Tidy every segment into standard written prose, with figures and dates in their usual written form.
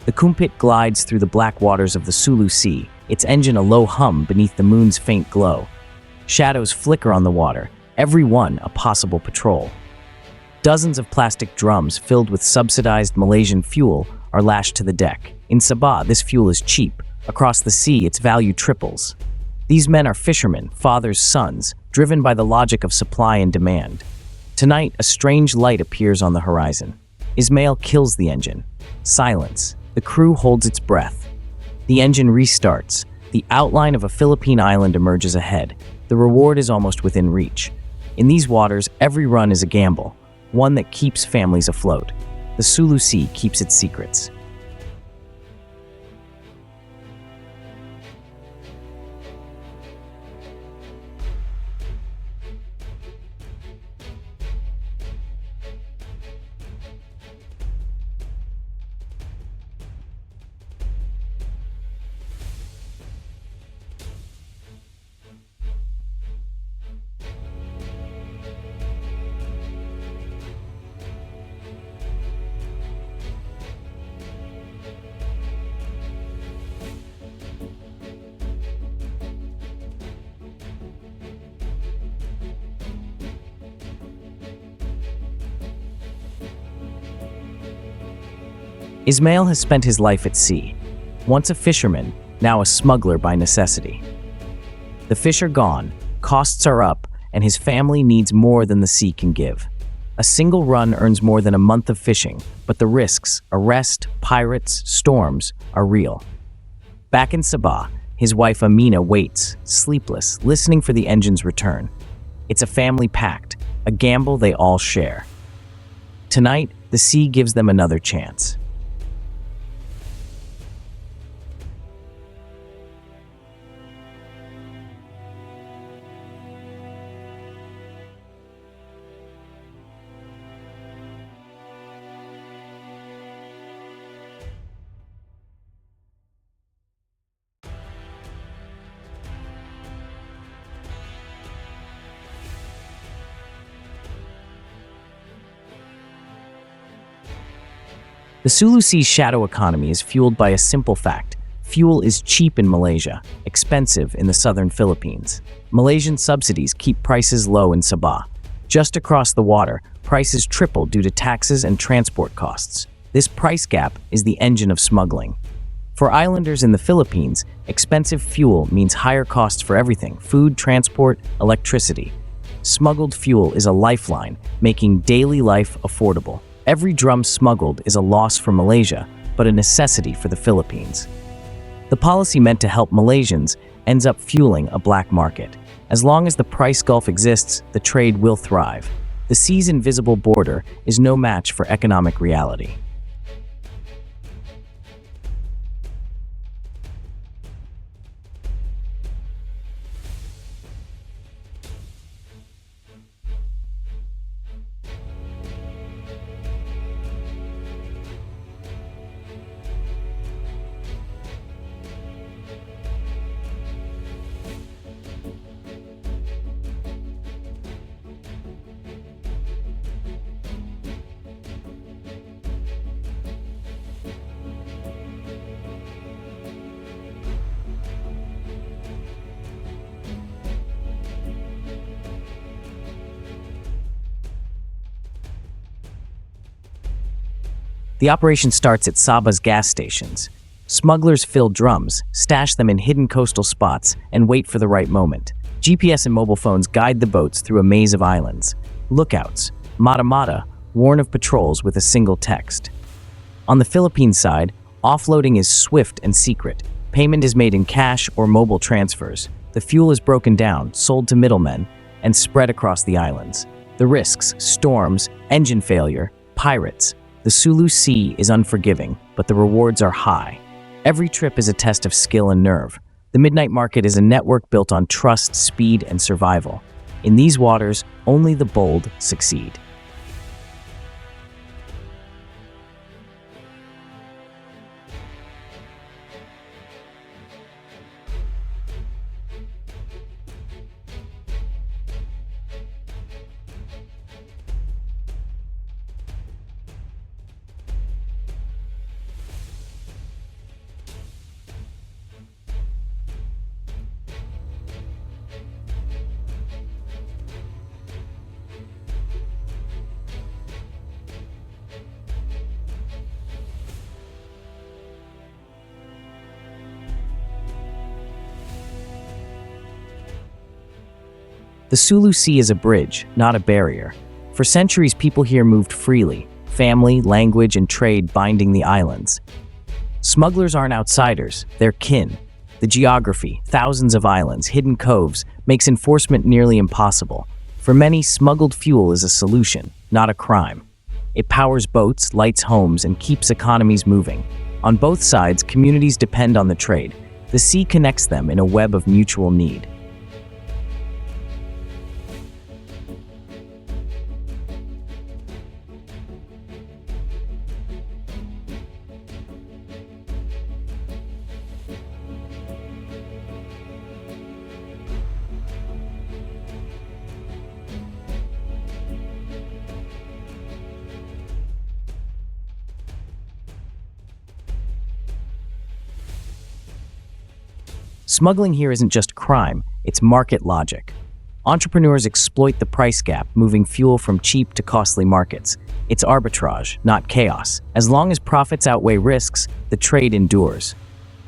The kumpit glides through the black waters of the Sulu Sea, its engine a low hum beneath the moon's faint glow. Shadows flicker on the water, every one a possible patrol. Dozens of plastic drums filled with subsidized Malaysian fuel are lashed to the deck. In Sabah, this fuel is cheap. Across the sea, its value triples. These men are fishermen, fathers' sons, driven by the logic of supply and demand. Tonight, a strange light appears on the horizon. Ismail kills the engine. Silence. The crew holds its breath. The engine restarts. The outline of a Philippine island emerges ahead. The reward is almost within reach. In these waters, every run is a gamble, one that keeps families afloat. The Sulu Sea keeps its secrets. Ismail has spent his life at sea. Once a fisherman, now a smuggler by necessity. The fish are gone, costs are up, and his family needs more than the sea can give. A single run earns more than a month of fishing, but the risks, arrest, pirates, storms, are real. Back in Sabah, his wife Amina waits, sleepless, listening for the engine's return. It's a family pact, a gamble they all share. Tonight, the sea gives them another chance. The Sulu Sea's shadow economy is fueled by a simple fact. Fuel is cheap in Malaysia, expensive in the southern Philippines. Malaysian subsidies keep prices low in Sabah. Just across the water, prices triple due to taxes and transport costs. This price gap is the engine of smuggling. For islanders in the Philippines, expensive fuel means higher costs for everything: food, transport, electricity. Smuggled fuel is a lifeline, making daily life affordable. Every drum smuggled is a loss for Malaysia, but a necessity for the Philippines. The policy meant to help Malaysians ends up fueling a black market. As long as the price gulf exists, the trade will thrive. The sea's invisible border is no match for economic reality. The operation starts at Sabah's gas stations. Smugglers fill drums, stash them in hidden coastal spots, and wait for the right moment. GPS and mobile phones guide the boats through a maze of islands. Lookouts, mata-mata, warn of patrols with a single text. On the Philippine side, offloading is swift and secret. Payment is made in cash or mobile transfers. The fuel is broken down, sold to middlemen, and spread across the islands. The risks: storms, engine failure, pirates. The Sulu Sea is unforgiving, but the rewards are high. Every trip is a test of skill and nerve. The midnight market is a network built on trust, speed, and survival. In these waters, only the bold succeed. The Sulu Sea is a bridge, not a barrier. For centuries, people here moved freely, family, language, and trade binding the islands. Smugglers aren't outsiders, they're kin. The geography, thousands of islands, hidden coves, makes enforcement nearly impossible. For many, smuggled fuel is a solution, not a crime. It powers boats, lights homes, and keeps economies moving. On both sides, communities depend on the trade. The sea connects them in a web of mutual need. Smuggling here isn't just crime, it's market logic. Entrepreneurs exploit the price gap, moving fuel from cheap to costly markets. It's arbitrage, not chaos. As long as profits outweigh risks, the trade endures.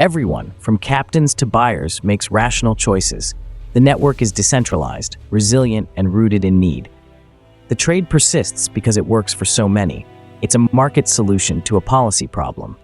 Everyone, from captains to buyers, makes rational choices. The network is decentralized, resilient, and rooted in need. The trade persists because it works for so many. It's a market solution to a policy problem.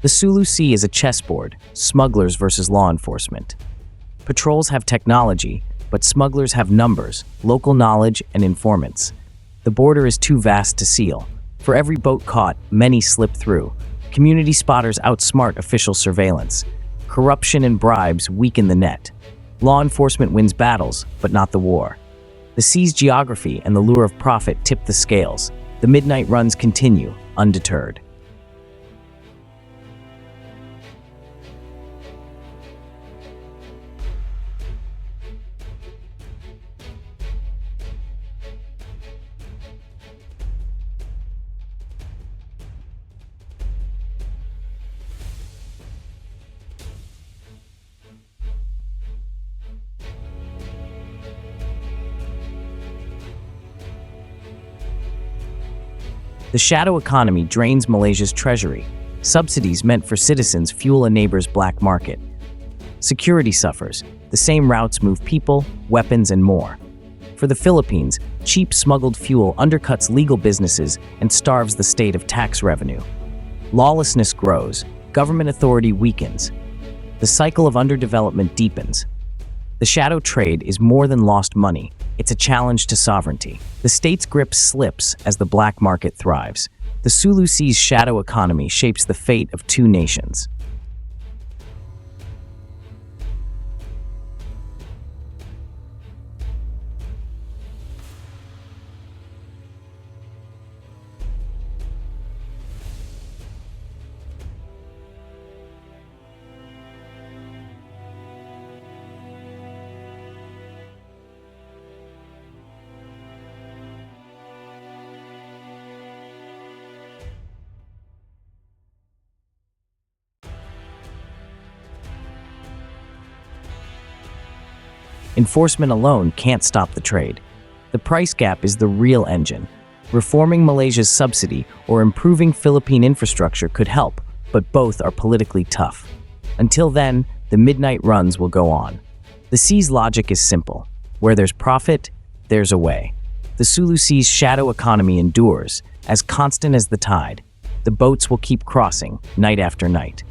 The Sulu Sea is a chessboard, smugglers versus law enforcement. Patrols have technology, but smugglers have numbers, local knowledge, and informants. The border is too vast to seal. For every boat caught, many slip through. Community spotters outsmart official surveillance. Corruption and bribes weaken the net. Law enforcement wins battles, but not the war. The sea's geography and the lure of profit tip the scales. The midnight runs continue, undeterred. The shadow economy drains Malaysia's treasury. Subsidies meant for citizens fuel a neighbor's black market. Security suffers. The same routes move people, weapons, and more. For the Philippines, cheap smuggled fuel undercuts legal businesses and starves the state of tax revenue. Lawlessness grows. Government authority weakens. The cycle of underdevelopment deepens. The shadow trade is more than lost money. It's a challenge to sovereignty. The state's grip slips as the black market thrives. The Sulu Sea's shadow economy shapes the fate of two nations. Enforcement alone can't stop the trade. The price gap is the real engine. Reforming Malaysia's subsidy or improving Philippine infrastructure could help, but both are politically tough. Until then, the midnight runs will go on. The sea's logic is simple. Where there's profit, there's a way. The Sulu Sea's shadow economy endures, as constant as the tide. The boats will keep crossing, night after night.